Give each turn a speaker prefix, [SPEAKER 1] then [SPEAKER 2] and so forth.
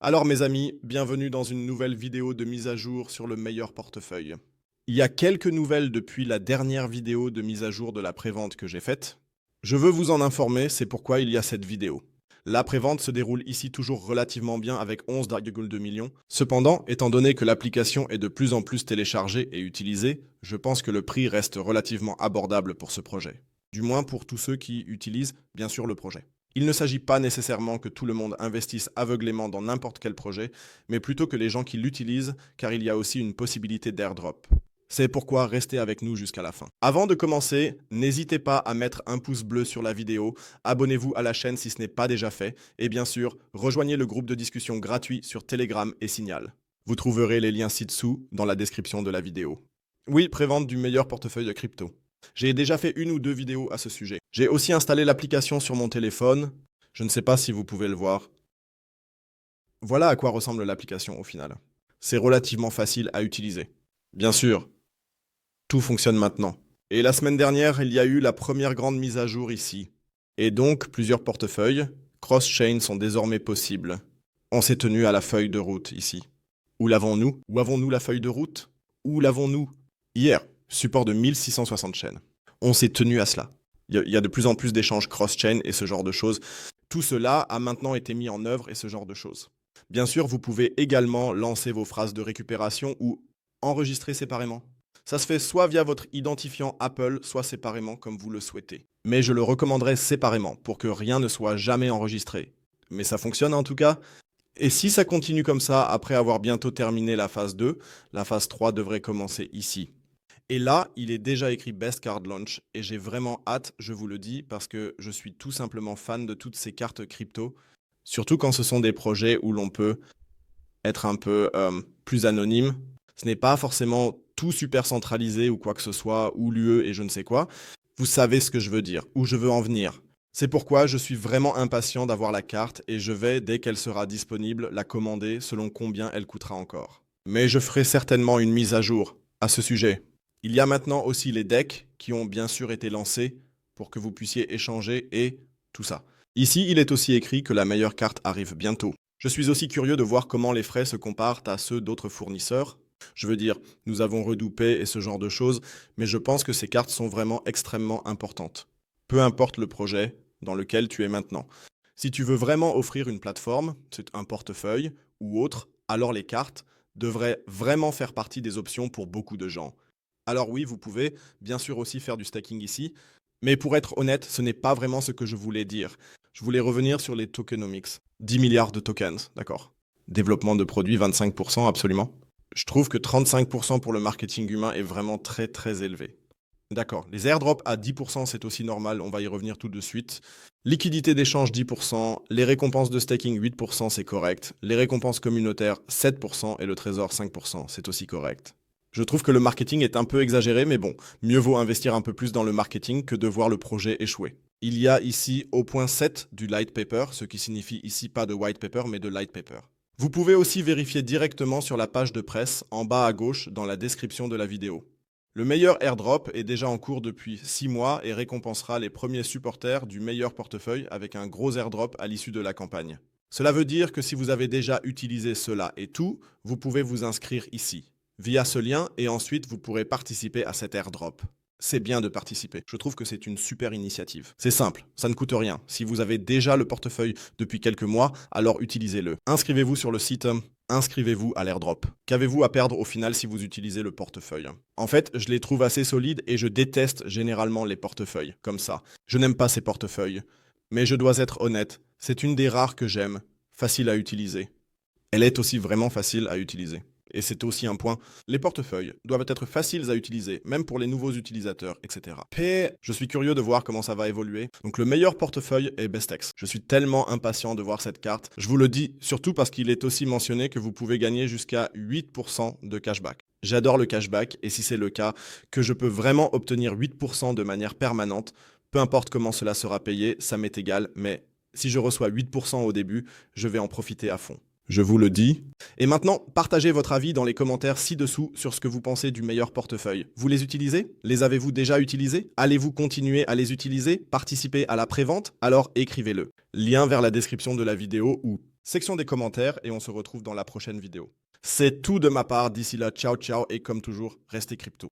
[SPEAKER 1] Alors mes amis, bienvenue dans une nouvelle vidéo de mise à jour sur le meilleur portefeuille. Il y a quelques nouvelles depuis la dernière vidéo de mise à jour de la prévente que j'ai faite. Je veux vous en informer, c'est pourquoi il y a cette vidéo. La prévente se déroule ici toujours relativement bien avec 11,2 millions. Cependant, étant donné que l'application est de plus en plus téléchargée et utilisée, je pense que le prix reste relativement abordable pour ce projet. Du moins pour tous ceux qui utilisent bien sûr le projet. Il ne s'agit pas nécessairement que tout le monde investisse aveuglément dans n'importe quel projet, mais plutôt que les gens qui l'utilisent, car il y a aussi une possibilité d'airdrop. C'est pourquoi restez avec nous jusqu'à la fin. Avant de commencer, n'hésitez pas à mettre un pouce bleu sur la vidéo, abonnez-vous à la chaîne si ce n'est pas déjà fait, et bien sûr, rejoignez le groupe de discussion gratuit sur Telegram et Signal. Vous trouverez les liens ci-dessous dans la description de la vidéo. Oui, prévente du meilleur portefeuille de crypto. J'ai déjà fait une ou deux vidéos à ce sujet. J'ai aussi installé l'application sur mon téléphone. Je ne sais pas si vous pouvez le voir. Voilà à quoi ressemble l'application au final. C'est relativement facile à utiliser. Bien sûr, tout fonctionne maintenant. Et la semaine dernière, il y a eu la première grande mise à jour ici. Et donc, plusieurs portefeuilles, cross-chain sont désormais possibles. On s'est tenu à la feuille de route ici. Où l'avons-nous? Où avons-nous la feuille de route? Où l'avons-nous? Hier, support de 1660 chaînes. On s'est tenu à cela. Il y a de plus en plus d'échanges cross-chain et ce genre de choses. Tout cela a maintenant été mis en œuvre et ce genre de choses. Bien sûr, vous pouvez également lancer vos phrases de récupération ou enregistrer séparément. Ça se fait soit via votre identifiant Apple, soit séparément comme vous le souhaitez. Mais je le recommanderais séparément pour que rien ne soit jamais enregistré. Mais ça fonctionne en tout cas. Et si ça continue comme ça, après avoir bientôt terminé la phase 2, la phase 3 devrait commencer ici. Et là, il est déjà écrit Best Card Launch et j'ai vraiment hâte, je vous le dis, parce que je suis tout simplement fan de toutes ces cartes crypto, surtout quand ce sont des projets où l'on peut être un peu plus anonyme. Ce n'est pas forcément tout super centralisé ou quoi que ce soit, ou l'UE et je ne sais quoi. Vous savez ce que je veux dire, où je veux en venir. C'est pourquoi je suis vraiment impatient d'avoir la carte et je vais, dès qu'elle sera disponible, la commander selon combien elle coûtera encore. Mais je ferai certainement une mise à jour à ce sujet. Il y a maintenant aussi les decks qui ont bien sûr été lancés pour que vous puissiez échanger et tout ça. Ici, il est aussi écrit que la meilleure carte arrive bientôt. Je suis aussi curieux de voir comment les frais se comparent à ceux d'autres fournisseurs. Je veux dire, nous avons Redoupé et ce genre de choses, mais je pense que ces cartes sont vraiment extrêmement importantes. Peu importe le projet dans lequel tu es maintenant. Si tu veux vraiment offrir une plateforme, c'est un portefeuille ou autre, alors les cartes devraient vraiment faire partie des options pour beaucoup de gens. Alors oui, vous pouvez bien sûr aussi faire du stacking ici, mais pour être honnête, ce n'est pas vraiment ce que je voulais dire. Je voulais revenir sur les tokenomics. 10 milliards de tokens, d'accord. Développement de produits, 25%, absolument. Je trouve que 35% pour le marketing humain est vraiment très très élevé. D'accord. Les airdrops à 10%, c'est aussi normal, on va y revenir tout de suite. Liquidité d'échange 10%, les récompenses de staking 8%, c'est correct. Les récompenses communautaires 7% et le trésor 5%, c'est aussi correct. Je trouve que le marketing est un peu exagéré, mais bon, mieux vaut investir un peu plus dans le marketing que de voir le projet échouer. Il y a ici au point 7 du light paper, ce qui signifie ici pas de white paper mais de light paper. Vous pouvez aussi vérifier directement sur la page de presse en bas à gauche dans la description de la vidéo. Le meilleur airdrop est déjà en cours depuis 6 mois et récompensera les premiers supporters du meilleur portefeuille avec un gros airdrop à l'issue de la campagne. Cela veut dire que si vous avez déjà utilisé cela et tout, vous pouvez vous inscrire ici, via ce lien, et ensuite vous pourrez participer à cet airdrop. C'est bien de participer. Je trouve que c'est une super initiative. C'est simple, ça ne coûte rien. Si vous avez déjà le portefeuille depuis quelques mois, alors utilisez-le. Inscrivez-vous sur le site, inscrivez-vous à l'airdrop. Qu'avez-vous à perdre au final si vous utilisez le portefeuille? En fait, je les trouve assez solides et je déteste généralement les portefeuilles, comme ça. Je n'aime pas ces portefeuilles. Mais je dois être honnête, c'est une des rares que j'aime, facile à utiliser. Elle est aussi vraiment facile à utiliser. Et c'est aussi un point, les portefeuilles doivent être faciles à utiliser, même pour les nouveaux utilisateurs, etc. Je suis curieux de voir comment ça va évoluer. Donc le meilleur portefeuille est Bestex. Je suis tellement impatient de voir cette carte. Je vous le dis surtout parce qu'il est aussi mentionné que vous pouvez gagner jusqu'à 8% de cashback. J'adore le cashback et si c'est le cas, que je peux vraiment obtenir 8% de manière permanente, peu importe comment cela sera payé, ça m'est égal, mais si je reçois 8% au début, je vais en profiter à fond. Je vous le dis. Et maintenant, partagez votre avis dans les commentaires ci-dessous sur ce que vous pensez du meilleur portefeuille. Vous les utilisez? Les avez-vous déjà utilisés? Allez-vous continuer à les utiliser? Participer à la prévente? Alors écrivez-le. Lien vers la description de la vidéo ou section des commentaires et on se retrouve dans la prochaine vidéo. C'est tout de ma part, d'ici là, ciao ciao et comme toujours, restez crypto.